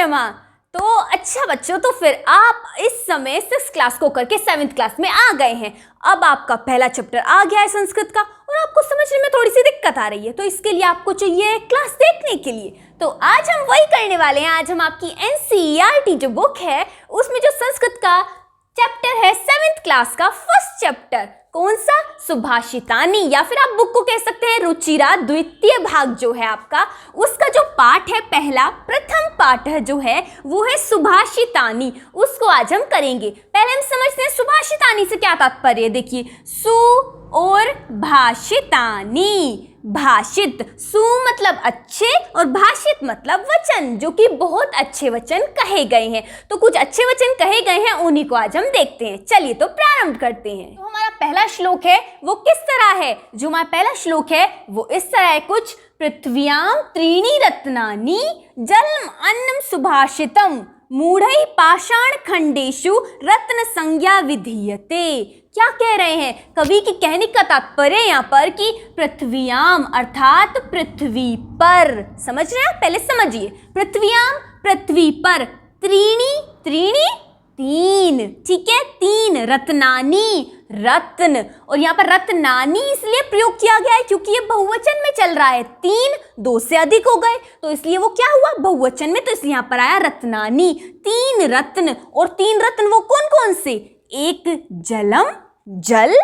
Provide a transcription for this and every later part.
रमा। तो अच्छा बच्चों, तो फिर आप इस समय 6th क्लास को करके 7th क्लास में आ गए हैं। अब आपका पहला चैप्टर आ गया है संस्कृत का और आपको समझने में थोड़ी सी दिक्कत आ रही है, तो इसके लिए आपको चाहिए क्लास देखने के लिए। तो आज हम वही करने वाले हैं। आज हम आपकी NCERT जो बुक है उसमें जो संस्कृत का चैप्टर है 7th क्लास का फर्स्ट चैप्टर, कौन सा, सुभाषितानी, या फिर आप बुक को कह सकते हैं रुचिरा, द्वितीय भाग जो है आपका, उसका जो पाठ है पहला, प्रथम पाठ है जो है वो है सुभाषितानी, उसको आज हम करेंगे। पहले हम समझते हैं सुभाषितानी से क्या तात्पर्य है। देखिए, सु और भाषितानी, भाषित, सु मतलब अच्छे और भाषित मतलब वचन, जो कि बहुत अच्छे वचन कहे गए हैं। तो कुछ अच्छे वचन कहे गए हैं, उन्हीं को आज हम देखते हैं। चलिए तो प्रारंभ करते हैं। तो हमारा पहला श्लोक है वो किस तरह है, जो हमारा पहला श्लोक है वो इस तरह है कुछ, पृथ्व्याम त्रीणि रत्नानि जलम अन्नम सुभाषितम मूढ़ै पाषाण खंडेषु रत्न संज्ञा विधीयते। क्या कह रहे हैं कवि की कहने का तात्पर्य यहाँ पर कि पृथ्व्याम अर्थात पृथ्वी पर, समझ रहे हैं, पहले समझिए, पृथ्व्याम पृथ्वी पर, त्रीणि त्रीणि तीन, ठीक है, तीन, रत्नानी रत्न, और यहाँ पर रत्नानी इसलिए प्रयोग किया गया है क्योंकि ये बहुवचन में चल रहा है, तीन दो से अधिक हो गए तो इसलिए वो क्या हुआ बहुवचन में, तो इसलिए यहाँ पर आया रत्नानी, तीन रत्न। और तीन रत्न वो कौन कौन से, एक जलम जल,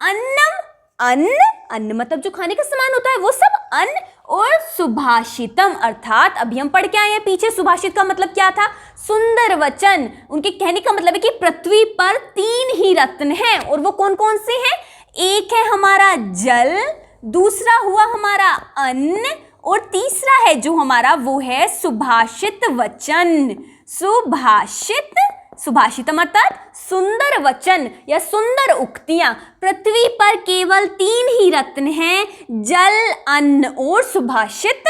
अन्नम अन्न, अन्न मतलब जो खाने का सामान होता है वो सब अन्न, और सुभाषितम अर्थात अभी हम पढ़ के आए हैं पीछे, सुभाषित का मतलब क्या था, सुंदर वचन। उनके कहने का मतलब है कि पृथ्वी पर तीन ही रत्न हैं, और वो कौन कौन से हैं, एक है हमारा जल, दूसरा हुआ हमारा अन्न, और तीसरा है जो हमारा वो है सुभाषित वचन। सुभाषित, सुभाषितम अर्थात सुंदर वचन या सुंदर उक्तियां। पृथ्वी पर केवल तीन ही रत्न हैं, जल, अन्न और सुभाषित।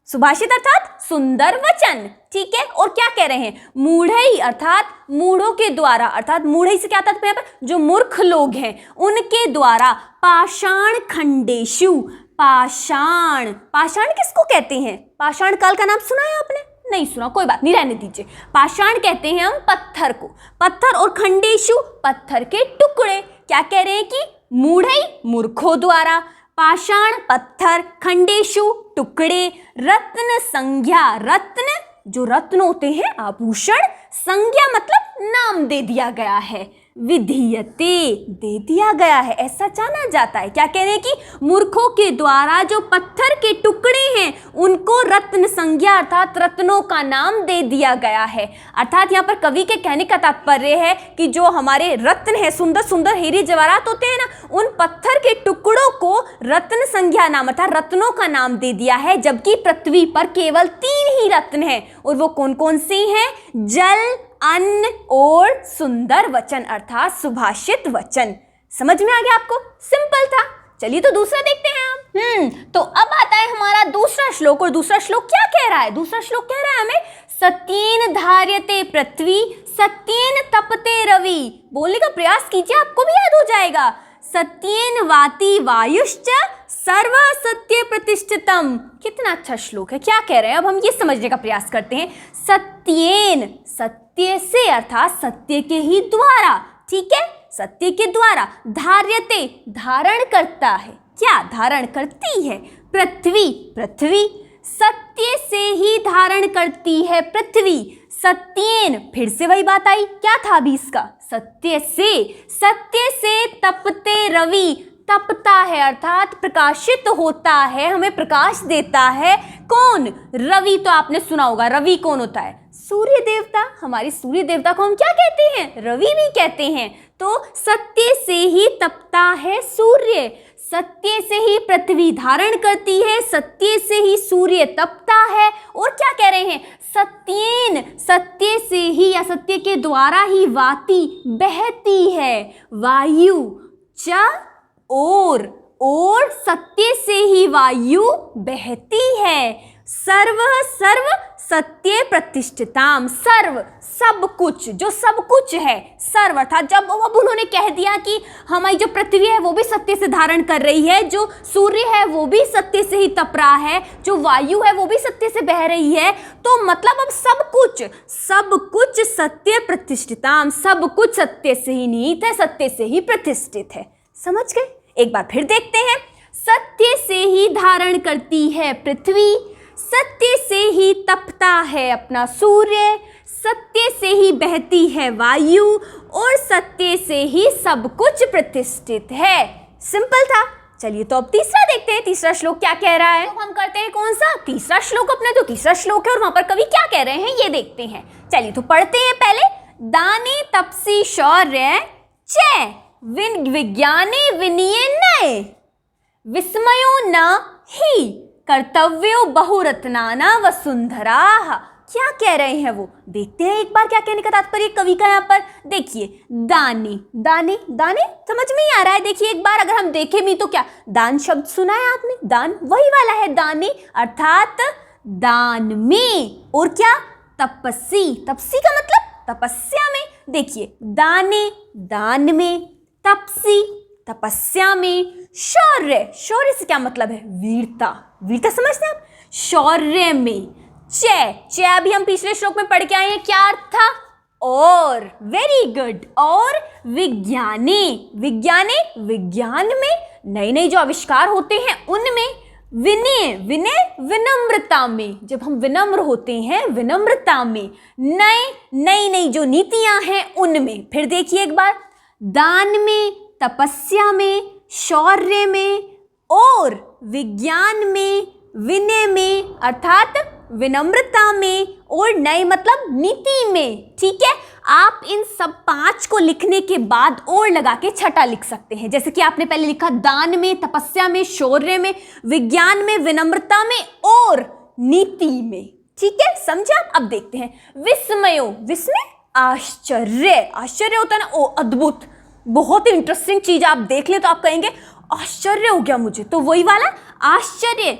सुभाषित अर्थात सुंदर वचन, ठीक है। और क्या कह रहे हैं, मूढ़ई अर्थात मूढ़ों के द्वारा, अर्थात मूढ़ई से क्या तात्पर्य है, जो मूर्ख लोग हैं उनके द्वारा, पाषाण खंडेषु, पाषाण, पाषाण किसको कहते हैं, पाषाण काल का नाम सुना है आपने, नहीं सुना, कोई बात नहीं, रहने दीजिए। पाषाण कहते हैं हम पत्थर को, पत्थर, और खंडेशु पत्थर के टुकड़े। क्या कह रहे हैं कि मूढ़ई मूर्खों द्वारा, पाषाण पत्थर, खंडेशु टुकड़े, रत्न संज्ञा, रत्न जो रत्न होते हैं आभूषण, संज्ञा मतलब नाम दे दिया गया है, विधीयते दे दिया गया है, ऐसा जाना जाता है। क्या कह रहे हैं कि मूर्खों के द्वारा जो पत्थर के टुकड़े हैं उनको रत्न संज्ञा अर्थात रत्नों का नाम दे दिया गया है। अर्थात यहाँ पर कवि के कहने का तात्पर्य है कि जो हमारे रत्न है, सुंदर सुंदर हीरे जवाहरात होते हैं ना, उन पत्थर के टुकड़ों को रत्न संज्ञा नाम अर्थात रत्नों का नाम दे दिया है, जबकि पृथ्वी पर केवल तीन ही रत्न हैं, और वो कौन कौन से हैं, जल, अन्न और सुंदर वचन अर्थात सुभाषित वचन। समझ में आ गया आपको, सिंपल था। चलिए तो दूसरा देखते हैं हम। तो अब आता है हमारा दूसरा श्लोक, और दूसरा श्लोक क्या कह रहा है, दूसरा श्लोक कह रहा है हमें, सत्येन धार्यते पृथ्वी सत्येन तपते रवि। बोलने का प्रयास कीजिए, आपको भी याद हो जाएगा। सत्येन वाति वायुश्च सर्व सत्य प्रतिष्ठितम। कितना अच्छा श्लोक है, क्या कह रहे हैं, अब हम ये समझने का प्रयास करते हैं। सत्येन, सत्य से अर्थात सत्य के ही द्वारा, ठीक है, सत्य के द्वारा, धार्यते धारण करता है, क्या धारण करती है, पृथ्वी, पृथ्वी सत्य से ही धारण करती है पृथ्वी, सत्येन, फिर से वही बात आई, क्या था अभी इसका, सत्य से, सत्य से तपते रवि, तपता है अर्थात प्रकाशित होता है, हमें प्रकाश देता है, कौन, रवि। तो आपने सुना होगा रवि कौन होता है, सूर्य देवता। हमारी सूर्य देवता को हम क्या कहते हैं, रवि भी कहते हैं। तो सत्य से ही तपता है सूर्य, सत्य से ही पृथ्वी धारण करती है, सत्य से ही सूर्य तपता है, और क्या कह रहे हैं, सत्येन, सत्य से ही या सत्य के द्वारा ही वाति बहती है, वायु, च और सत्य से ही वायु बहती है, सर्व सर्व सत्य प्रतिष्ठिताम, सर्व सब कुछ, जो सब कुछ है, सर्व अर्थात जब अब उन्होंने कह दिया कि हमारी जो पृथ्वी है वो भी सत्य से धारण कर रही है, जो सूर्य है वो भी सत्य से ही तप रहा है, जो वायु है वो भी सत्य से बह रही है, तो मतलब अब सब कुछ सत्य प्रतिष्ठिताम, सब कुछ सत्य से ही निहित है, सत्य से ही प्रतिष्ठित है। समझ गए? एक बार फिर देखते हैं। सत्य से ही धारण करती है पृथ्वी, सत्य से ही तपता है अपना सूर्य, सत्य से ही बहती है वायु और सत्य से ही सब कुछ प्रतिष्ठित है। सिंपल था। चलिए तो अब तीसरा देखते हैं, तीसरा श्लोक क्या कह रहा है। तो हम करते हैं कौन सा? तीसरा श्लोक। अपने तो तीसरा श्लोक है और वहां पर कवि क्या कह रहे हैं ये देखते हैं। चलिए तो पढ़ते हैं पहले। दाने तपसी शौर्य च विज्ञाने विनये नये, विस्मयो न ही कर्तव्यो बहुरत्नाना वसुंधरा। क्या कह रहे हैं वो, देखते हैं एक बार क्या कहने का तात्पर्य कवि का। यहाँ पर देखिए, दाने दाने दाने समझ में ही आ रहा है। देखिए एक बार अगर हम देखें भी तो क्या दान शब्द सुना है आपने? दान वही वाला है, दाने अर्थात दान में। और क्या? तपस्वी, तपस्वी का मतलब तपस्या में। देखिए दाने दान में, तपसी तपस्या में, शौर्य शौर्य से क्या मतलब है? वीरता, वीरता समझते हैं आप? शौर्य में। च अभी हम पिछले श्लोक में पढ़ के आए हैं, क्या अर्थ था? और, वेरी गुड। और विज्ञाने, विज्ञाने विज्ञान में, नए नए जो आविष्कार होते हैं उनमें, विनय विनय विनम्रता में, जब हम विनम्र होते हैं विनम्रता में, नई नई जो नीतियां हैं उनमें। फिर देखिए एक बार, दान में, तपस्या में, शौर्य में और विज्ञान में, विनय में अर्थात विनम्रता में और नए मतलब नीति में। ठीक है, आप इन सब 5 को लिखने के बाद और लगा के छठा लिख सकते हैं। जैसे कि आपने पहले लिखा दान में, तपस्या में, शौर्य में, विज्ञान में, विनम्रता में और नीति में। ठीक है, समझे आप? अब देखते हैं विस्मयो, विस्मय आश्चर्य, आश्चर्य होता है ना, ओ अद्भुत, बहुत ही इंटरेस्टिंग चीज आप देख ले तो आप कहेंगे आश्चर्य हो गया मुझे, तो वही वाला आश्चर्य।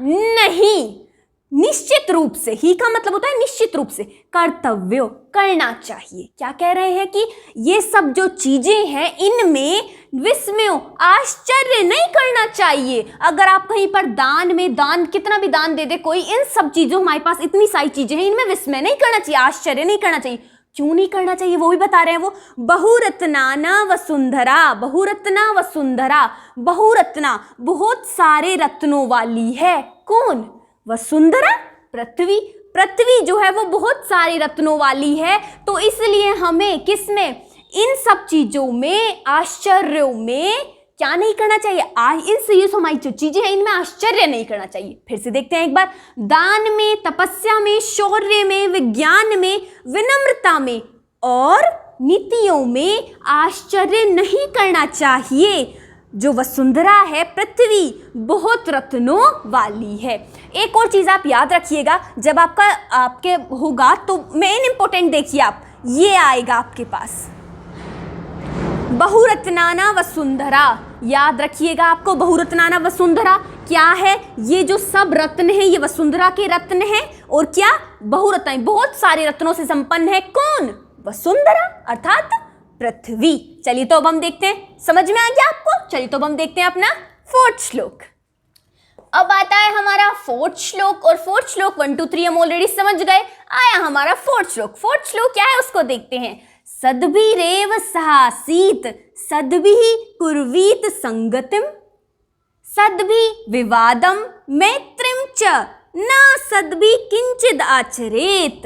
नहीं, निश्चित रूप से, ही का मतलब होता है निश्चित रूप से, कर्तव्य करना चाहिए। क्या कह रहे हैं कि ये सब जो चीजें हैं इनमें विस्मय आश्चर्य नहीं करना चाहिए। अगर आप कहीं पर दान में, दान कितना भी दान दे दे कोई, इन सब चीजों, हमारे पास इतनी सारी चीजें हैं, इनमें विस्मय नहीं करना चाहिए, आश्चर्य नहीं करना चाहिए। क्यों नहीं करना चाहिए वो भी बता रहे हैं वो। बहुरत्नाना वसुंधरा, बहुरत्ना वसुंधरा, बहुरत्ना बहुत सारे रत्नों वाली है। कौन? वसुंधरा, पृथ्वी। पृथ्वी जो है वो बहुत सारे रत्नों वाली है, तो इसलिए हमें किसमें, इन सब चीजों में, आश्चर्यों में क्या नहीं करना चाहिए? इनसे ये हमारी जो चीजें हैं इनमें आश्चर्य नहीं करना चाहिए। फिर से देखते हैं एक बार, दान में, तपस्या में, शौर्य में, विज्ञान में, विनम्रता में और नीतियों में आश्चर्य नहीं करना चाहिए। जो वसुंधरा है, पृथ्वी बहुत रत्नों वाली है। एक और चीज आप याद रखिएगा, जब आपके होगा तो मेन इंपॉर्टेंट देखिए आप, ये आएगा आपके पास बहुरत्नाना वसुंधरा। याद रखिएगा आपको, बहुरत्नाना वसुंधरा क्या है? ये जो सब रत्न हैं ये वसुंधरा के रत्न हैं। और क्या? बहुरत्न, बहुत सारे रत्नों से संपन्न है। कौन? वसुंधरा अर्थात पृथ्वी। चलिए तो अब हम देखते हैं, समझ में आ गया आपको? चलिए तो अब हम देखते हैं अपना 4th श्लोक। अब आता है हमारा 4th श्लोक, और 4th श्लोक 1 2 3 हम ऑलरेडी समझ गए। आया हमारा 4th श्लोक। 4th श्लोक क्या है उसको देखते हैं। सद्भिरेव सहासीत सद्भिः कुर्वीत संगतिम सद्भि विवादम मैत्रिम च न सद्भि किंचिद आचरेत।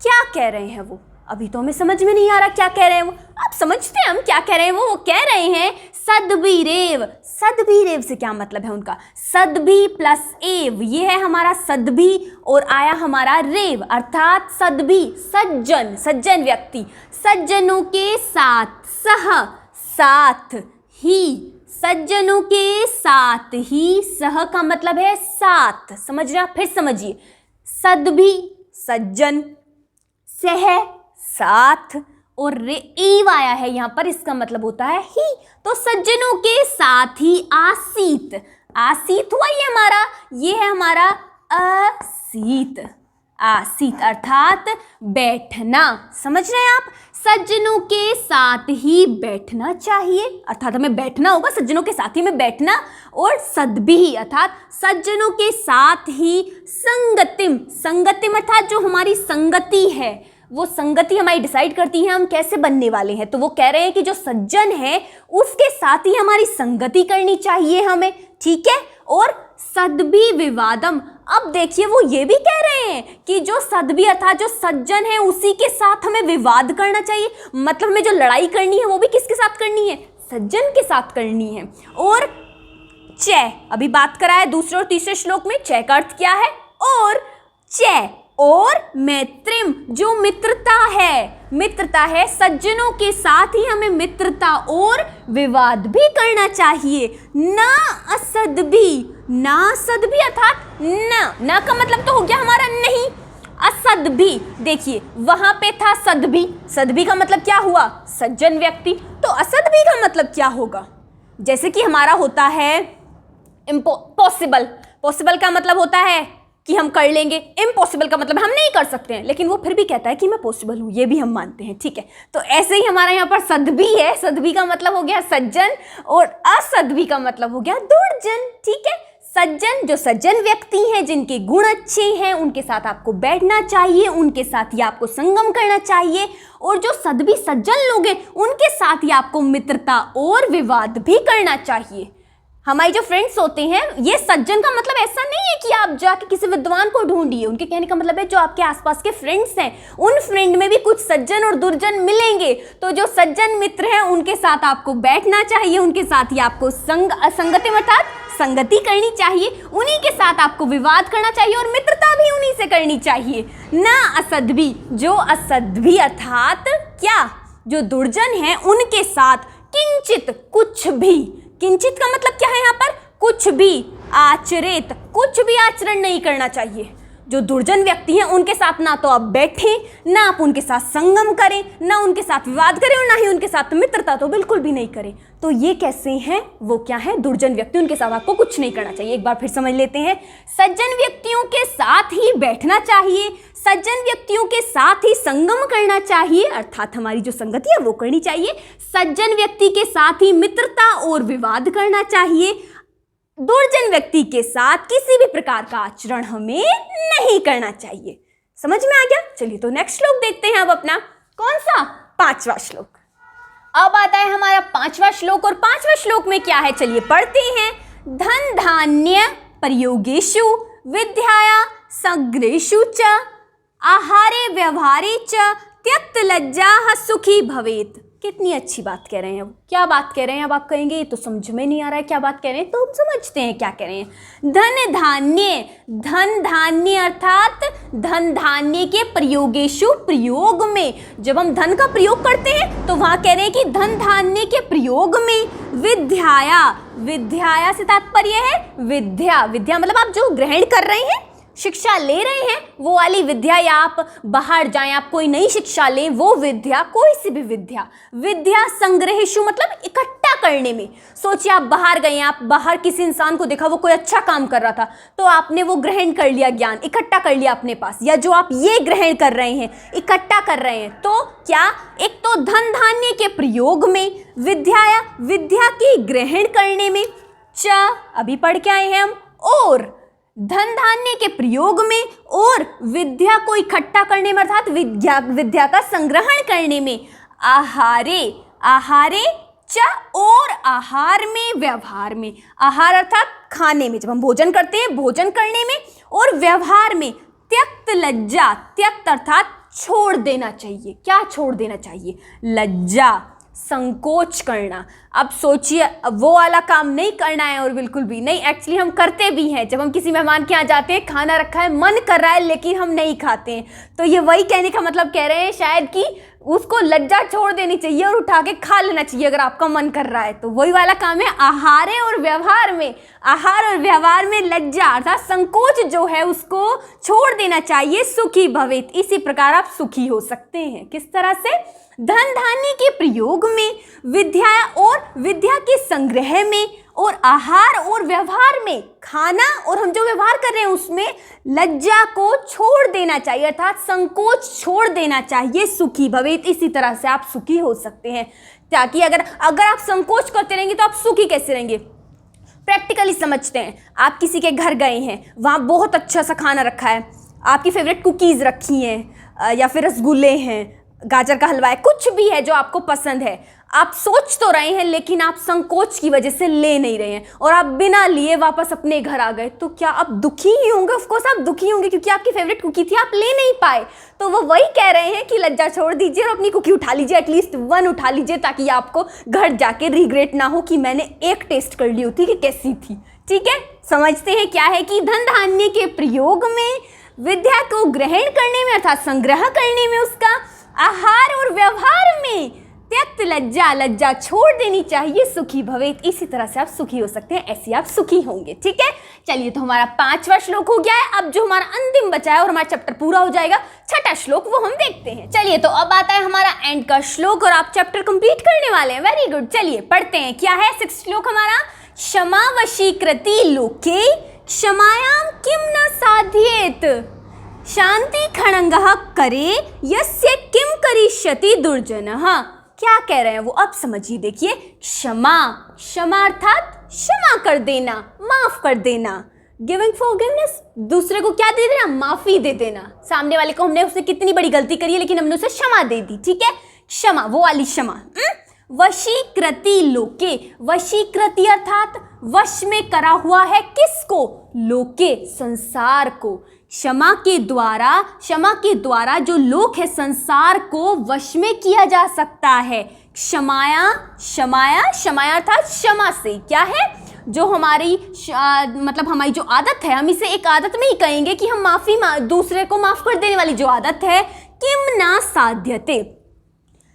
क्या कह रहे हैं वो? अभी तो हमें समझ में नहीं आ रहा क्या कह रहे हैं वो। आप समझते हैं हम क्या कह रहे हैं वो कह रहे हैं सद्भिरेव। सद्भिरेव से क्या मतलब है उनका? सद्भि प्लस एव, ये है हमारा सद्भि और आया हमारा रेव अर्थात सद्भि, सज्जन, सज्जन व्यक्ति, सज्जनों के साथ, सह साथ ही, सज्जनों के साथ ही, सह का मतलब है साथ, समझ रहे? फिर समझिए, सद्भि सज्जन, सह साथ और एव आया है यहाँ पर, इसका मतलब होता है ही। तो सज्जनों के साथ ही आसीत, आसीत हुआ ये हमारा, ये है हमारा आसीत। आसीत अर्थात बैठना। समझ रहे हैं आप? सज्जनों के साथ ही बैठना चाहिए, अर्थात हमें बैठना होगा, सज्जनों के साथ ही में बैठना। और सद्भिः अर्थात सज्जनों के साथ ही संगतिम। संगतिम अर्थात जो हमारी संगति है, वो संगति हमारी डिसाइड करती है हम कैसे बनने वाले हैं। तो वो कह रहे हैं कि जो सज्जन है उसके साथ ही हमारी संगति करनी चाहिए हमें, ठीक है। और सद्भि विवादम, अब देखिए वो ये भी कह रहे हैं कि जो सद्भि अर्थात जो सज्जन है उसी के साथ हमें विवाद करना चाहिए। मतलब हमें जो लड़ाई करनी है वो भी किसके साथ करनी है? सज्जन के साथ करनी है। और चय, अभी बात करा है दूसरे और तीसरे श्लोक में, चय का अर्थ क्या है? और चय और मैत्रिम, जो मित्रता है, मित्रता है, सज्जनों के साथ ही हमें मित्रता और विवाद भी करना चाहिए। ना असद्भि, ना सद्भि अर्थात न का मतलब तो हो गया हमारा नहीं। असद्भि, देखिए वहां पे था सद्भि, सद्भि का मतलब क्या हुआ? सज्जन व्यक्ति। तो असद्भि का मतलब क्या होगा? जैसे कि हमारा होता है पॉसिबल, पॉसिबल का मतलब होता है कि हम कर लेंगे, इम्पॉसिबल का मतलब हम नहीं कर सकते हैं, लेकिन वो फिर भी कहता है कि मैं पॉसिबल हूँ, ये भी हम मानते हैं, ठीक है। तो ऐसे ही हमारा यहाँ पर सद्भि है, सद्भि का मतलब हो गया सज्जन और असद्भि का मतलब हो गया दुर्जन, ठीक है। सज्जन, जो सज्जन व्यक्ति हैं, जिनके गुण अच्छे हैं, उनके साथ आपको बैठना चाहिए, उनके साथ ही आपको संगम करना चाहिए। और जो सद्भि सज्जन लोग हैं उनके साथ ही आपको मित्रता और विवाद भी करना चाहिए। हमारे जो फ्रेंड्स होते हैं, ये सज्जन का मतलब ऐसा नहीं है कि आप जाके किसी विद्वान को ढूंढिए, उनके कहने का मतलब है जो आपके आसपास के फ्रेंड्स हैं उन फ्रेंड में भी कुछ सज्जन और दुर्जन मिलेंगे। तो जो सज्जन मित्र हैं उनके साथ आपको बैठना चाहिए, उनके साथ ही आपको असंगति अर्थात संगति करनी चाहिए, उन्हीं के साथ आपको विवाद करना चाहिए और मित्रता भी उन्हीं से करनी चाहिए। ना असद्भि, जो असद्भि अर्थात क्या, जो दुर्जन है उनके साथ किंचित, कुछ भी, किंचित का मतलब क्या है यहाँ पर? कुछ भी, आचरित, कुछ भी आचरण नहीं करना चाहिए। जो दुर्जन व्यक्ति हैं उनके साथ ना तो आप बैठें, ना आप उनके साथ संगम करें, ना उनके साथ विवाद करें और ना ही उनके साथ मित्रता तो बिल्कुल भी नहीं करें। तो ये कैसे हैं? वो क्या है? दुर्जन व्यक्ति, उनके साथ आपको कुछ नहीं करना चाहिए। एक बार फिर समझ लेते हैं। सज्जन व्यक्तियों के साथ ही बैठना चाहिए, सज्जन व्यक्तियों के साथ ही संगम करना चाहिए, अर्थात हमारी जो संगति है वो करनी चाहिए। सज्जन व्यक्ति के साथ ही मित्रता और विवाद करना चाहिए। दुर्जन व्यक्ति के साथ किसी भी प्रकार का आचरण हमें नहीं करना चाहिए। समझ में आ गया? चलिए तो नेक्स्ट श्लोक देखते हैं अब अपना, कौन सा? 5वां श्लोक। अब आता है हमारा 5वां श्लोक, और 5वां श्लोक में क्या है चलिए पढ़ते हैं। धन धान्य प्रयोगेषु विद्याया सग्रेषु च आहारे व्यवहारे च त्यक्त लज्जा सुखी भवेत। कितनी अच्छी बात कह रहे हैं। अब क्या बात कह रहे हैं? अब आप कहेंगे ये तो समझ में नहीं आ रहा है क्या बात कह रहे हैं, तो हम समझते हैं क्या कह रहे हैं। धन धान्य, धन धान्य अर्थात धन धान्य के प्रयोगेषु, प्रयोग में, जब हम धन का प्रयोग करते हैं तो वहां कह रहे हैं कि धन धान्य के प्रयोग में विद्याया, विद्याया से तात्पर्य है विद्या, विद्या मतलब आप जो ग्रहण कर रहे हैं, शिक्षा ले रहे हैं वो वाली विद्या, या आप बाहर जाएं, आप कोई नई शिक्षा लें, वो विद्या, कोई सी भी विद्या। विद्या संग्रहेषु मतलब इकट्ठा करने में। सोचिए आप बाहर गए, आप बाहर किसी इंसान को देखा वो कोई अच्छा काम कर रहा था तो आपने वो ग्रहण कर लिया, ज्ञान इकट्ठा कर लिया अपने पास, या जो आप ये ग्रहण कर रहे हैं, इकट्ठा कर रहे हैं, तो क्या, एक तो धन धान्य के प्रयोग में, विद्याया विद्या के ग्रहण करने में, च अभी पढ़ के आए हैं हम, और धन धान्य के प्रयोग में और विद्या को इकट्ठा करने में अर्थात विद्या का संग्रहण करने में, आहारे, आहारे च और आहार में, व्यवहार में, आहार अर्थात खाने में, जब हम भोजन करते हैं भोजन करने में, और व्यवहार में त्यक्त लज्जा, त्यक्त अर्थात छोड़ देना चाहिए। क्या छोड़ देना चाहिए? लज्जा, संकोच करना। अब सोचिए वो वाला काम नहीं करना है, और बिल्कुल भी नहीं, एक्चुअली हम करते भी हैं। जब हम किसी मेहमान के यहाँ जाते हैं, खाना रखा है, मन कर रहा है लेकिन हम नहीं खाते हैं, तो ये वही कहने का मतलब कह रहे हैं शायद कि उसको लज्जा छोड़ देनी चाहिए और उठा के खा लेना चाहिए अगर आपका मन कर रहा है। तो वही वाला काम है आहारे और व्यवहार में, आहार और व्यवहार में लज्जा अर्थात संकोच जो है उसको छोड़ देना चाहिए। सुखी भवेत, इसी प्रकार आप सुखी हो सकते हैं। किस तरह से? धन धान्य के प्रयोग में, विद्या और विद्या के संग्रह में और आहार और व्यवहार में, खाना और हम जो व्यवहार कर रहे हैं उसमें लज्जा को छोड़ देना चाहिए, अर्थात संकोच छोड़ देना चाहिए। सुखी भवेत, इसी तरह से आप सुखी हो सकते हैं। ताकि अगर आप संकोच करते रहेंगे तो आप सुखी कैसे रहेंगे? प्रैक्टिकली समझते हैं। आप किसी के घर गए हैं, वहाँ बहुत अच्छा सा खाना रखा है, आपकी फेवरेट कुकीज़ रखी हैं या फिर रसगुल्ले हैं, गाजर का हलवा है, कुछ भी है जो आपको पसंद है। आप सोच तो रहे हैं लेकिन आप संकोच की वजह से ले नहीं रहे हैं और आप बिना लिए वापस अपने घर आ गए, तो क्या आप दुखी ही होंगे? ऑफ कोर्स आप दुखी होंगे, क्योंकि आपकी फेवरेट कुकी थी, आप ले नहीं पाए। तो वो वही कह रहे हैं कि लज्जा छोड़ दीजिए और अपनी कुकी उठा लीजिए, एटलीस्ट 1 उठा लीजिए, ताकि आपको घर जाके रिग्रेट ना हो कि मैंने एक टेस्ट कर ली होती कि कैसी थी। ठीक है, समझते हैं क्या है कि धन धान्य के प्रयोग में, विद्या को ग्रहण करने में अर्थात संग्रह करने में, उसका आहार और व्यवहार में त्यक्त लज्जा छोड़ देनी चाहिए। सुखी भवेत, इसी तरह से आप सुखी हो सकते हैं, ऐसे आप सुखी होंगे। ठीक है, चलिए तो हमारा 5वां श्लोक हो गया है। अब जो हमारा अंतिम बचा है और हमारा चैप्टर पूरा हो जाएगा, 6ठा श्लोक, वो हम देखते हैं। चलिए तो अब आता है हमारा एंड का श्लोक और आप चैप्टर कंप्लीट करने वाले हैं। वेरी गुड, चलिए पढ़ते हैं। क्या है 6th श्लोक हमारा? क्षमा वशीकृति लोके क्षमायाम किम न साध्येत शांति खड़ंगः करे यस्य किम करिष्यति दुर्जनः। क्या कह रहे हैं वो, अब समझिए। देखिए, क्षमा अर्थात क्षमा कर देना, माफ कर देना। गिविंग फॉरगिवनेस, दूसरे को क्या दे देना? माफी दे देना। सामने वाले को हमने उससे कितनी बड़ी गलती करी है लेकिन हमने उसे क्षमा दे दी। ठीक है, क्षमा, वो वाली क्षमा। वशीकृति लोके, वशीकृति अर्थात वश में करा हुआ है, किसको? लोके, संसार को। क्षमा के द्वारा जो लोक है संसार को वश में किया जा सकता है। क्षमाया अर्थात क्षमा से क्या है? जो हमारी मतलब हमारी जो आदत है, हम इसे एक आदत में ही कहेंगे कि हम दूसरे को माफ कर देने वाली जो आदत है, किम ना साध्यते,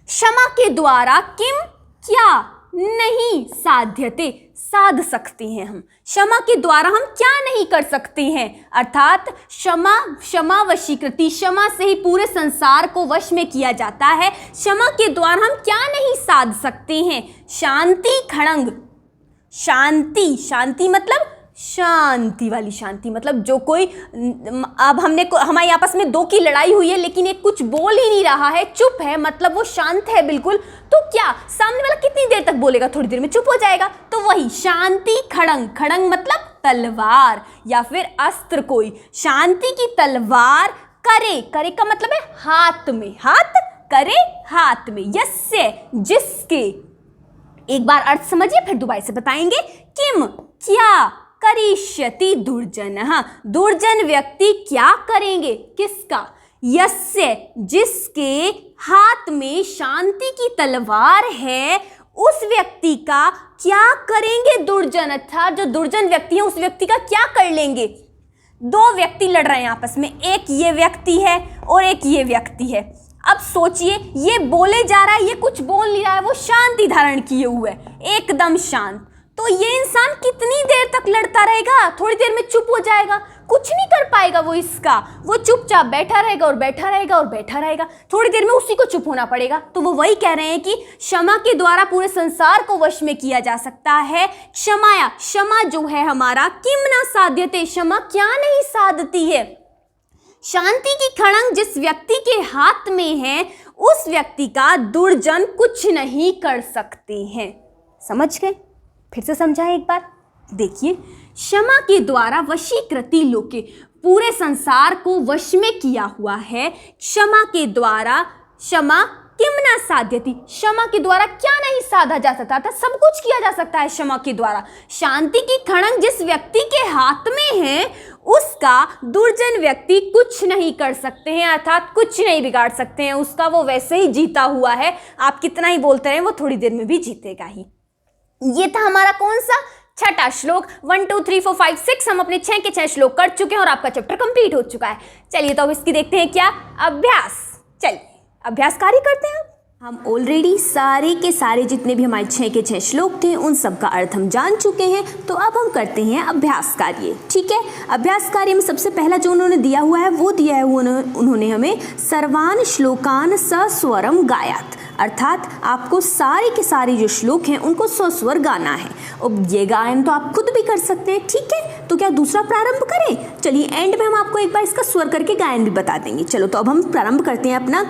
क्षमा के द्वारा, किम क्या नहीं, साध्यते साध सकते हैं हम। क्षमा के द्वारा हम क्या नहीं कर सकते हैं? अर्थात क्षमा वशीकृति, क्षमा से ही पूरे संसार को वश में किया जाता है। क्षमा के द्वारा हम क्या नहीं साध सकते हैं? शांति खड़ंग, शांति मतलब शांति वाली शांति, मतलब जो कोई, अब हमारी आपस में 2 की लड़ाई हुई है लेकिन एक कुछ बोल ही नहीं रहा है, चुप है, मतलब वो शांत है बिल्कुल, तो क्या सामने वाला कितनी देर तक बोलेगा? थोड़ी देर में चुप हो जाएगा। तो वही शांति खड़ंग मतलब तलवार या फिर अस्त्र। कोई शांति की तलवार करे का मतलब है हाथ में, हाथ करे हाथ में, यस्य जिसके, एक बार अर्थ समझिए फिर दोबारा से बताएंगे। किम क्या, करिष्यति दुर्जनः, दुर्जन व्यक्ति क्या करेंगे? किसका? यस्य जिसके हाथ में शांति की तलवार है, उस व्यक्ति का क्या करेंगे दुर्जन, अर्थात जो दुर्जन व्यक्ति है उस व्यक्ति का क्या कर लेंगे? 2 व्यक्ति लड़ रहे हैं आपस में, एक ये व्यक्ति है और एक ये व्यक्ति है। अब सोचिए, ये बोले जा रहा है, ये कुछ बोल नहीं रहा है, वो शांति धारण किए हुए है, एकदम शांत। तो ये इंसान कितनी देर तक लड़ता रहेगा? थोड़ी देर में चुप हो जाएगा, कुछ नहीं कर पाएगा वो चुपचाप बैठा रहेगा और बैठा रहेगा और बैठा रहेगा, थोड़ी देर में उसी को चुप होना पड़ेगा। तो वो वही कह रहे हैं कि क्षमा के द्वारा पूरे संसार को वश में किया जा सकता है। क्षमा जो है हमारा, किम ना साध्यते, क्षमा क्या नहीं साधती है? शांति की खड़ंग जिस व्यक्ति के हाथ में है, उस व्यक्ति का दुर्जन कुछ नहीं कर सकते हैं। समझ गए? फिर से समझाएं एक बार। देखिए, क्षमा के द्वारा वशीकृति लोके, पूरे संसार को वश में किया हुआ है। क्षमा के द्वारा, क्षमा किम न साध्यति, क्षमा के द्वारा क्या नहीं साधा जा सकता था? सब कुछ किया जा सकता है क्षमा के द्वारा। शांति की खड़ंग जिस व्यक्ति के हाथ में है, उसका दुर्जन व्यक्ति कुछ नहीं कर सकते हैं, अर्थात कुछ नहीं बिगाड़ सकते हैं उसका, वो वैसे ही जीता हुआ है। आप कितना ही बोलते रहे, वो थोड़ी देर में भी जीतेगा ही। ये था हमारा कौन सा? 6ठा श्लोक। 1 2 3 4 5 6 हम अपने 6 के 6 श्लोक कर चुके हैं और आपका चैप्टर कंप्लीट हो चुका है। चलिए तो अब इसकी देखते हैं क्या? अभ्यास। चलिए अभ्यास कार्य करते हैं। हम ऑलरेडी सारे के सारे जितने भी हमारे 6 के 6 श्लोक थे उन सब का अर्थ हम जान चुके हैं। तो अब हम करते हैं अभ्यास कार्य। ठीक है, अभ्यास कार्य में सबसे पहला जो उन्होंने दिया हुआ है वो दिया है उन्होंने हमें सर्वान श्लोकान सस्वरम गायात, अर्थात आपको सारे के सारे जो श्लोक हैं उनको सस्वर गाना है। अब ये गायन तो आप खुद भी कर सकते हैं। ठीक है, तो क्या दूसरा प्रारंभ करें? चलिए एंड में हम आपको एक बार इसका स्वर करके गायन भी बता देंगे। चलो तो अब हम प्रारंभ करते हैं अपना।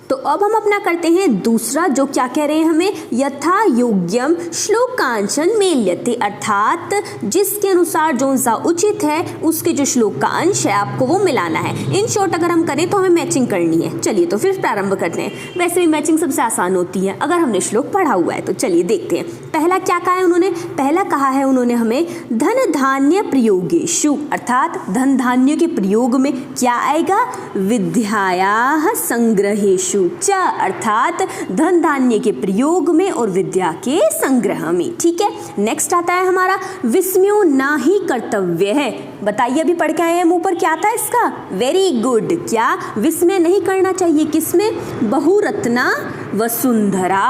तो अब हम अपना करते हैं दूसरा, जो क्या कह रहे हैं हमें, यथा योग्यम श्लोकांशन मेल्यते, अर्थात जिसके अनुसार जो सा उचित है उसके जो श्लोक का अंश है आपको वो मिलाना है। इन शॉर्ट अगर हम करें तो हमें मैचिंग करनी है। चलिए तो फिर प्रारंभ करते हैं। वैसे भी मैचिंग सबसे आसान होती है अगर हमने श्लोक पढ़ा हुआ है। तो चलिए देखते हैं पहला क्या कहा है उन्होंने। पहला कहा है उन्होंने हमें धन धान्य प्रयोगेषु, अर्थात धन धान्य के प्रयोग में क्या आएगा, विद्यायाः संग्रहेषु च, अर्थात धन धान्य के प्रयोग में और विद्या के संग्रह में। ठीक है, नेक्स्ट आता है हमारा विस्मयो ना ही कर्तव्य है। बताइए अभी पढ़ के आए हैं मुंह पर, क्या आता है इसका, वेरी गुड। क्या विस्मय नहीं करना चाहिए, किसमें, बहुरत्ना वसुंधरा,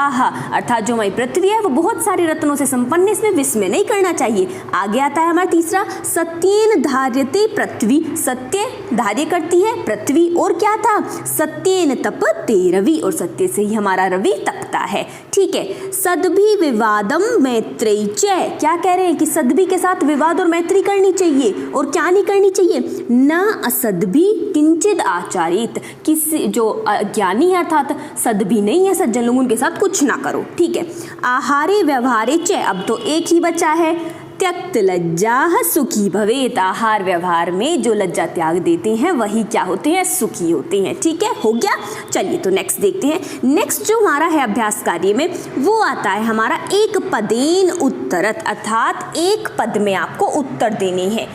अर्थात जो हमारी पृथ्वी है वो बहुत सारे रत्नों से संपन्न है, इसमें विस्मय नहीं करना चाहिए। आगे आता है हमारा तीसरा, सत्येन धार्यते पृथ्वी, सत्य धार्य करती है पृथ्वी, और क्या था, सत्येन तपते रवि, और सत्य से ही हमारा रवि तपता है। ठीक है, सद्भि विवादम मैत्रेय च, क्या कह रहे हैं कि सद्भि के साथ विवाद और मैत्री करनी चाहिए, और क्या नहीं करनी चाहिए, न असद्भि किंचित आचारित, किस जो ज्ञानी है अर्थात सद्भि नहीं है सज्जन लोग उनके साथ कुछ ना करो। ठीक है, आहारे व्यवहारे च, अब तो एक ही बचा है, त्यक्त लज्जा सुखी भवेत, आहार व्यवहार में जो लज्जा त्याग देते हैं वही क्या होते हैं, सुखी होते हैं। ठीक है, हो गया। चलिए तो नेक्स्ट देखते हैं। नेक्स्ट जो हमारा है अभ्यास कार्य में वो आता है हमारा एक पदेन उत्तरत, अर्थात एक पद में आपको उत्तर देने हैं।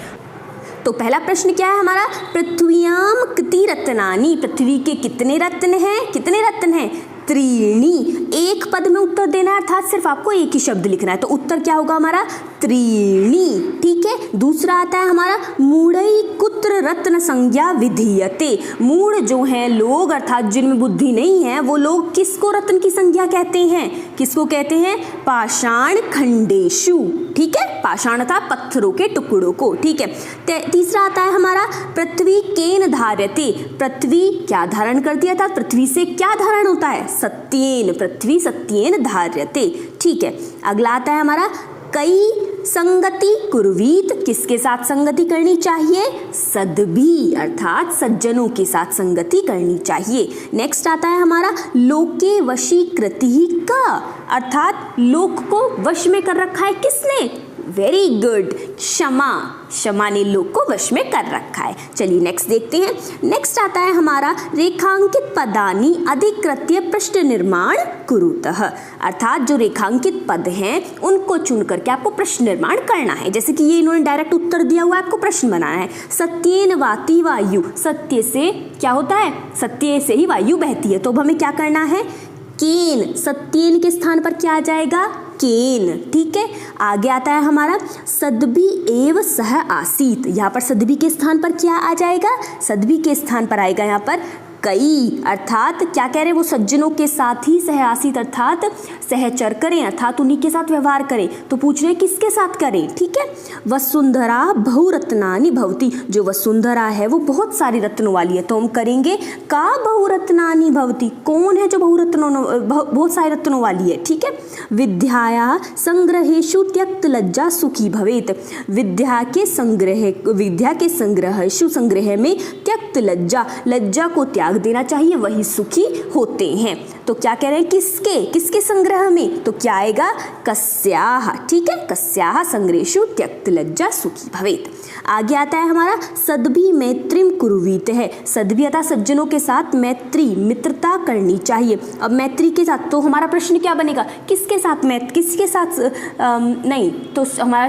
तो पहला प्रश्न क्या है हमारा, पृथ्व्याम किति रत्नानि, पृथ्वी के कितने रत्न हैं, कितने रत्न हैं, त्रीणी। एक पद में उत्तर देना है अर्थात सिर्फ आपको एक ही शब्द लिखना है, तो उत्तर क्या होगा हमारा, त्रीणी। ठीक है, दूसरा आता है हमारा मूढ़ई कुत्र रत्न संज्ञा विधीयते, मूढ़ जो हैं लोग अर्थात जिनमें बुद्धि नहीं है वो लोग किसको रत्न की संज्ञा कहते हैं, किसको कहते हैं, पाषाण खंडेशु। ठीक है, पाषाण था पत्थरों के टुकड़ों को। ठीक है, तीसरा आता है हमारा पृथ्वी केन धार्यते, पृथ्वी क्या धारण करती है, अर्थात पृथ्वी से क्या धारण होता है, सत्येन, पृथ्वी सत्येन धार्यते। ठीक है, अगला आता है हमारा कई संगति कुर्वीत, किसके साथ संगति करनी चाहिए, सद्भि, अर्थात सज्जनों के साथ संगति करनी चाहिए। नेक्स्ट आता है हमारा लोके वशीकृति का, अर्थात लोक को वश में कर रखा है किसने, वेरी गुड, क्षमा, क्षमा ने लोक को वश में कर रखा है। चलिए नेक्स्ट देखते हैं। नेक्स्ट आता है हमारा रेखांकित पदानी अधिकृत्य प्रश्न निर्माण कुरुतः, अर्थात जो रेखांकित पद हैं उनको चुन करके आपको प्रश्न निर्माण करना है। जैसे कि ये इन्होंने डायरेक्ट उत्तर दिया हुआ है, आपको प्रश्न बनाना है। सत्येन वाति वायु, सत्य से क्या होता है, सत्य से ही वायु बहती है, तो अब हमें क्या करना है, केन, सत्येन के स्थान पर क्या आ जाएगा, केन। ठीक है, आगे आता है हमारा सद्भि एव सह आसीत, यहाँ पर सद्भि के स्थान पर क्या आ जाएगा, सद्भि के स्थान पर आएगा यहाँ पर कई, अर्थात क्या कह रहे हैं, वो सज्जनों के साथ ही सह आसीत अर्थात सहचर करें, अर्थात उन्हीं के साथ व्यवहार करें। तो पूछ रहे हैं किसके साथ करें। ठीक है, वसुंधरा बहुरत्नानि भवति, जो वसुंधरा है वो बहुत सारी रत्नों वाली है, तो हम करेंगे का बहुरत्नानि भवति, कौन है जो बहुत सारे रत्नों वाली है। ठीक है, विद्याया संग्रहेषु त्यक्त लज्जा सुखी भवेत, विद्या के संग्रहेषु संग्रह में त्यक्त लज्जा, लज्जा को त्याग देना चाहिए, वही सुखी होते हैं। तो क्या कह रहे हैं, किसके संग्रह में, तो क्या आएगा, कस्याः। ठीक है, कस्याः संग्रहेषु त्यक्त लज्जा सुखी भवेत। आगे आता है हमारा सद्भि मैत्रीम कुर्वीत है, सद्भि अर्थात सज्जनों के साथ मैत्री मित्रता करनी चाहिए। अब मैत्री के साथ तो हमारा प्रश्न क्या बनेगा, किसके साथ किसके साथ नहीं, तो हमारा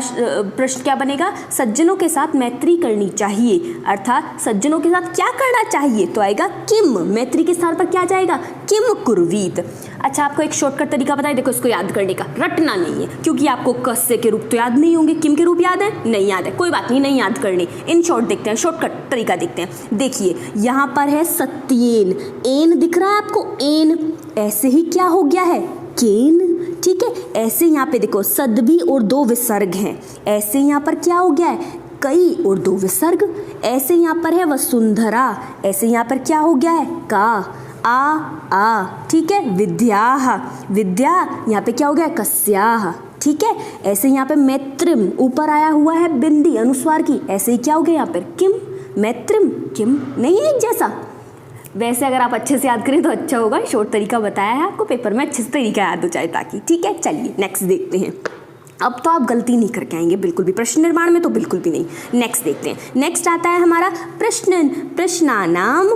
प्रश्न क्या बनेगा, सज्जनों के साथ मैत्री करनी चाहिए, अर्थात सज्जनों के साथ क्या करना चाहिए, तो आएगा किम, मैत्री के स्थान पर क्या जाएगा, किम कुर्वीत। अच्छा, आपको एक शॉर्टकट तरीका बताए, देखो इसको याद करने का, रटना नहीं है क्योंकि आपको कस्य के रूप तो याद नहीं होंगे, किम के रूप याद है, नहीं याद है, कोई बात नहीं याद करने। इन शॉर्ट देखते हैं, शॉर्टकट तरीका देखते हैं। देखिए यहाँ पर है सत्येन, एन दिख रहा है आपको, एन, ऐसे ही क्या हो गया है, केन। ठीक है, ऐसे यहाँ पे देखो सदभी और 2 विसर्ग हैं, ऐसे यहाँ पर क्या हो गया है, कई और 2 विसर्ग। ऐसे यहाँ पर है वसुंधरा, ऐसे यहाँ पर क्या हो गया है, का, आ। ठीक है, विद्याः, विद्या यहाँ पे क्या हो गया, कस्याः। ठीक है, ऐसे यहाँ पे मैत्रिम, ऊपर आया हुआ है बिंदी अनुस्वार की, ऐसे ही क्या हो गया यहाँ पर, किम, मैत्रिम, किम। नहीं है एक जैसा? वैसे अगर आप अच्छे से याद करें तो अच्छा होगा, शॉर्ट तरीका बताया है आपको, पेपर में अच्छे से तरीका याद हो जाए ताकि। ठीक है, चलिए नेक्स्ट देखते हैं। अब तो आप गलती नहीं करके आएंगे बिल्कुल भी, प्रश्न निर्माण में तो बिल्कुल भी नहीं। नेक्स्ट देखते हैं। नेक्स्ट आता है हमारा प्रश्नानाम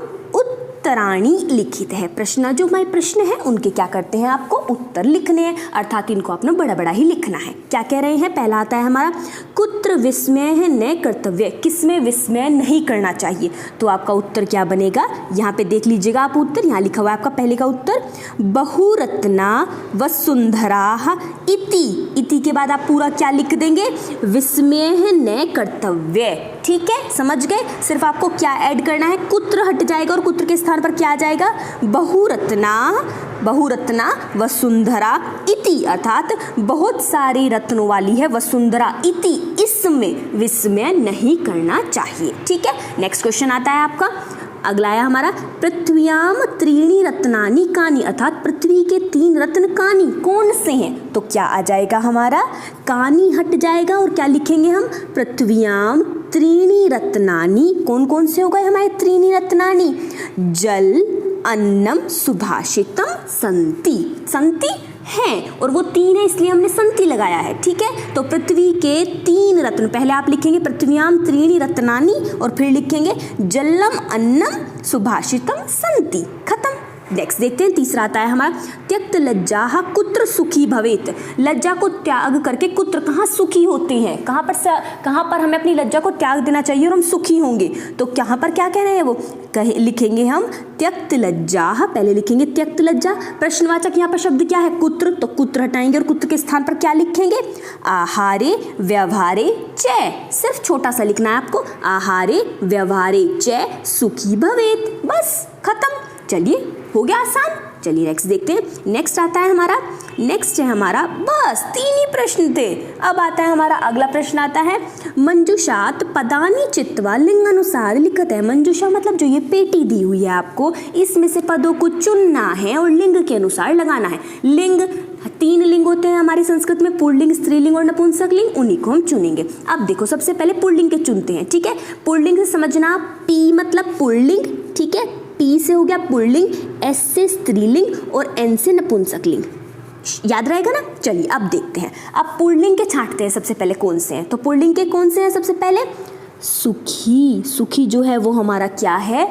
उत्तराणी लिखित है। प्रश्न जो हमारे प्रश्न है उनके क्या करते हैं, आपको उत्तर लिखने हैं, अर्थात इनको आपने बड़ा बड़ा ही लिखना है। क्या कह रहे हैं, पहला आता है हमारा कुत्र विस्मय है न कर्तव्य, किसमें विस्मय नहीं करना चाहिए। तो आपका उत्तर क्या बनेगा, यहाँ पे देख लीजिएगा आप उत्तर, यहाँ लिखा हुआ है आपका पहले का उत्तर, बहुरत्ना वसुंधरा इति के बाद आप पूरा क्या लिख देंगे, विस्मय है न कर्तव्य। ठीक है, समझ गए। सिर्फ आपको क्या ऐड करना है, कुत्र हट जाएगा और कुत्र के स्थान पर क्या आ जाएगा, बहुरत्ना वसुंधरा इति, अर्थात बहुत सारी रत्नों वाली है वसुंधरा इति, इसमें विस्मय नहीं करना चाहिए। ठीक है, नेक्स्ट क्वेश्चन आता है आपका, अगला है हमारा पृथ्व्याम त्रीणि रत्नानि कानि, अर्थात पृथ्वी के 3 रत्न कानि कौन से हैं। तो क्या आ जाएगा हमारा, कानि हट जाएगा और क्या लिखेंगे हम, पृथ्व्याम त्रीणि रत्नानि। कौन कौन से हो गए हमारे त्रीणि रत्नानि, जल, अन्नम, सुभाषितम, संति। संति हैं और वो 3 है इसलिए हमने संति लगाया है। ठीक है, तो पृथ्वी के 3 रत्न, पहले आप लिखेंगे पृथ्व्याम त्रीणि रत्नानि और फिर लिखेंगे जलम, अन्नम, सुभाषितम, संति, खत्म। नेक्स्ट देखते हैं, तीसरा आता है हमारा त्यक्त लज्जा कुत्र सुखी भवेत। लज्जा को त्याग करके कुत्र, कहाँ सुखी होते हैं, कहाँ पर हमें अपनी लज्जा को त्याग देना चाहिए और हम सुखी होंगे। तो कहाँ पर क्या कह रहे हैं वो, लिखेंगे हम त्यक्त लज्जा, पहले लिखेंगे त्यक्त लज्जा, प्रश्नवाचक यहाँ पर शब्द क्या है, कुत्र, तो कुत्र हटाएंगे और कुत्र के स्थान पर क्या लिखेंगे, आहारे व्यवहारे च। सिर्फ छोटा सा लिखना है आपको, आहारे व्यवहारे च सुखी भवेत, बस खत्म। चलिए, हो गया आसान। चलिए नेक्स्ट देखते हैं। नेक्स्ट आता है हमारा, नेक्स्ट है हमारा, बस 3 ही प्रश्न थे। अब आता है हमारा अगला प्रश्न आता है, मंजूषात पदानी चित्वा लिंग अनुसार लिखत है। मंजूषा मतलब जो ये पेटी दी हुई है आपको, इसमें से पदों को चुनना है और लिंग के अनुसार लगाना है। लिंग 3 लिंग होते हैं हमारे संस्कृत में, पुल्लिंग, स्त्रीलिंग और नपुंसक लिंग, उन्हीं को हम चुनेंगे। अब देखो सबसे पहले पुल्लिंग के चुनते हैं। ठीक है, पुल्लिंग से समझना, पी मतलब पुल्लिंग, ठीक है, पी से हो गया पुल्लिंग, एस से स्त्रीलिंग और एन से नपुंसकलिंग, याद रहेगा ना। चलिए अब देखते हैं, अब पुल्लिंग के छांटते हैं सबसे पहले कौन से हैं। तो पुल्लिंग के कौन से हैं सबसे पहले, सुखी। सुखी जो है वो हमारा क्या है,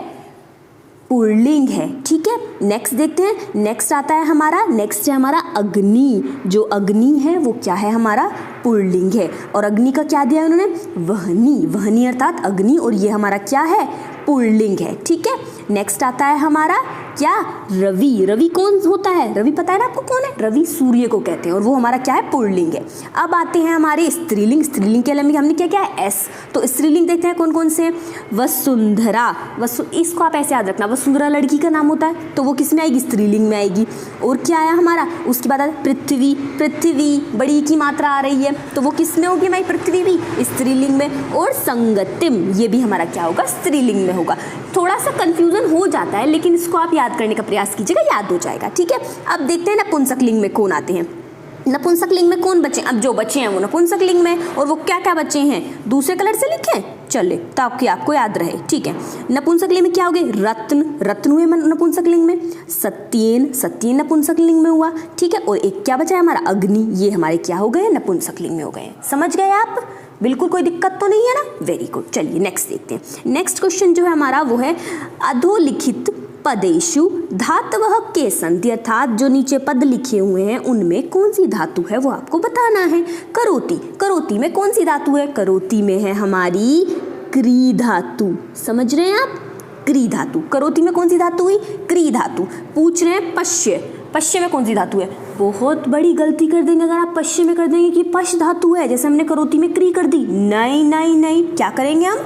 पुल्लिंग है। ठीक है, नेक्स्ट देखते हैं। नेक्स्ट आता है हमारा, नेक्स्ट है हमारा अग्नि। जो अग्नि है वो क्या है हमारा, पुल्लिंग है। और अग्नि का क्या दिया है उन्होंने, वहनी। वहनी अर्थात अग्नि, और ये हमारा क्या है, पुल्लिंग है। ठीक है, नेक्स्ट आता है हमारा क्या, रवि। रवि कौन होता है, रवि पता है ना आपको कौन है, रवि सूर्य को कहते हैं, और वो हमारा क्या है, पुल्लिंग है। अब आते हैं हमारे स्त्रीलिंग। स्त्रीलिंग के लिए हमने क्या क्या है, एस। तो स्त्रीलिंग देखते हैं कौन कौन से हैं, वसुंधरा। इसको आप ऐसे याद रखना, वसुंधरा लड़की का नाम होता है, तो वो किस में आएगी, स्त्रीलिंग में आएगी। और क्या आया हमारा, उसके बाद पृथ्वी। पृथ्वी बड़ी की मात्रा आ रही है, तो वो किस में होगी हमारी, पृथ्वी भी स्त्रीलिंग में। और संगतिम, ये भी हमारा क्या होगा, स्त्रीलिंग में होगा। थोड़ा सा कंफ्यूजन हो जाता है, लेकिन इसको आप याद करने का प्रयास कीजिएगा, याद हो जाएगा। ठीक है, अब देखते हैं नपुंसकलिंग में कौन आते हैं। नपुंसकलिंग में कौन बचे, अब जो बचे हैं वो नपुंसकलिंग में, और वो क्या क्या बचे हैं, दूसरे कलर से लिखें, चले ताकि आपको याद रहे। ठीक है, नपुंसकलिंग में क्या हो गए, रत्न। रत्न हुए नपुंसकलिंग में, सत्येन। सत्येन नपुंसकलिंग में हुआ। ठीक है, और एक क्या बचा है हमारा, अग्नि। ये हमारे क्या हो गए, नपुंसकलिंग में हो गए। समझ गए आप, बिल्कुल कोई दिक्कत तो नहीं है ना, वेरी गुड। चलिए नेक्स्ट देखते हैं। नेक्स्ट क्वेश्चन जो है हमारा वो है, अधोलिखित पदेषु धातवः के सन्ति, अर्थात जो नीचे पद लिखे हुए हैं उनमें कौन सी धातु है वो आपको बताना है। करोति। करोति में कौन सी धातु है, करोति में है हमारी क्री धातु। समझ रहे हैं आप, क्री धातु। करोति में कौन सी धातु हुई, क्री धातु। पूछ रहे हैं पश्य। पश्य में कौन सी धातु है, बहुत बड़ी गलती कर देंगे अगर आप पश्य में कर देंगे कि पश धातु है, जैसे हमने करोति में क्री कर दी। नहीं नहीं नहीं, क्या करेंगे हम,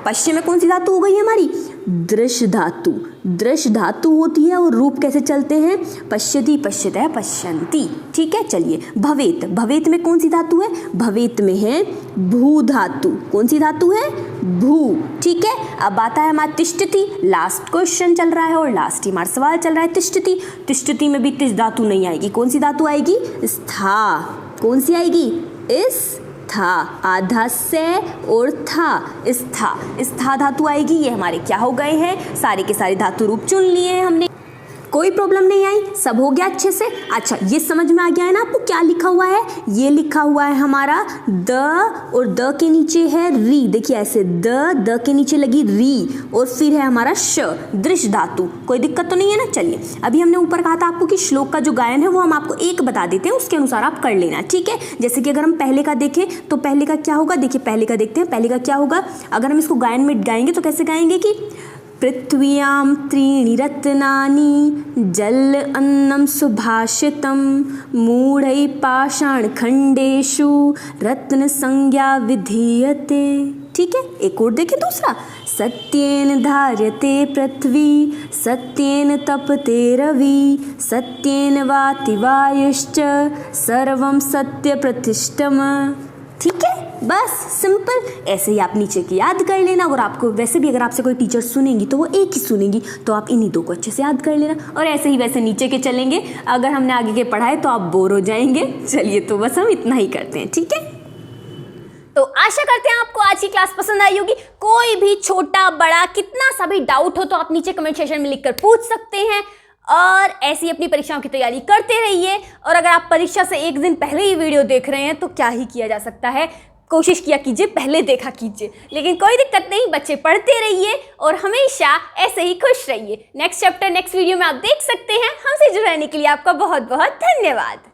पश्य में कौन सी धातु हो गई हमारी, दृश धातु। दृश धातु होती है और रूप कैसे चलते हैं, पश्यति, पश्यतः, पश्यन्ति। ठीक है, चलिए भवेत, भवेत में कौन सी धातु है, भवेत में है भू धातु। कौन सी धातु है, भू। ठीक है, अब आता है हमारा तिष्ठति। लास्ट क्वेश्चन चल रहा है और लास्ट ही हमारा सवाल चल रहा है तिष्ठति। तिष्ठति में भी तिष्ठ धातु नहीं आएगी। कौन सी धातु आएगी, स्था। कौन सी आएगी, था, आधा से और था, स्था धातु आएगी। ये हमारे क्या हो गए हैं, सारे के सारे धातु रूप चुन लिए हैं हमने। कोई प्रॉब्लम नहीं आई, सब हो गया अच्छे से। अच्छा, ये समझ में आ गया है ना आपको क्या लिखा हुआ है, ये लिखा हुआ है हमारा द, और द के नीचे है री। देखिए ऐसे द के नीचे लगी री, और फिर है हमारा श, दृश धातु। कोई दिक्कत तो नहीं है ना। चलिए, अभी हमने ऊपर कहा था आपको कि श्लोक का जो गायन है वो हम आपको एक बता देते हैं, उसके अनुसार आप कर लेना। ठीक है, जैसे कि अगर हम पहले का देखें तो पहले का क्या होगा, देखिए पहले का देखते हैं। पहले का क्या होगा, अगर हम इसको गायन में गाएंगे तो कैसे गाएंगे कि पृथ्व्यां त्रीणि रत्नानि जल अन्नम सुभाषितं मूढ़ै पाषाणखंडेषु रत्न संज्ञा विधीयते। ठीक है, एक और देखें दूसरा, सत्येन धार्यते पृथ्वी सत्येन तपते रवि सत्येन वाति वायुश्च सर्वं सत्य प्रतिष्ठम। ठीक है, बस सिंपल। ऐसे ही आप नीचे की याद कर लेना, और आपको वैसे भी अगर आपसे कोई टीचर सुनेंगी तो वो एक ही सुनेंगी, तो आप इन्हीं दो को अच्छे से याद कर लेना। और ऐसे ही वैसे नीचे के चलेंगे, अगर हमने आगे के पढ़ाए तो आप बोर हो जाएंगे। चलिए, तो बस हम इतना ही करते हैं। ठीक है, तो आशा करते हैं आपको आज की क्लास पसंद आई होगी। कोई भी छोटा बड़ा कितना सा भी डाउट हो तो आप नीचे कमेंट सेक्शन में लिखकर पूछ सकते हैं, और ऐसी अपनी परीक्षाओं की तैयारी करते रहिए। और अगर आप परीक्षा से एक दिन पहले ही वीडियो देख रहे हैं तो क्या ही किया जा सकता है, कोशिश किया कीजिए, पहले देखा कीजिए। लेकिन कोई दिक्कत नहीं, बच्चे पढ़ते रहिए और हमेशा ऐसे ही खुश रहिए। नेक्स्ट चैप्टर नेक्स्ट वीडियो में आप देख सकते हैं। हमसे जुड़ने के लिए आपका बहुत बहुत धन्यवाद।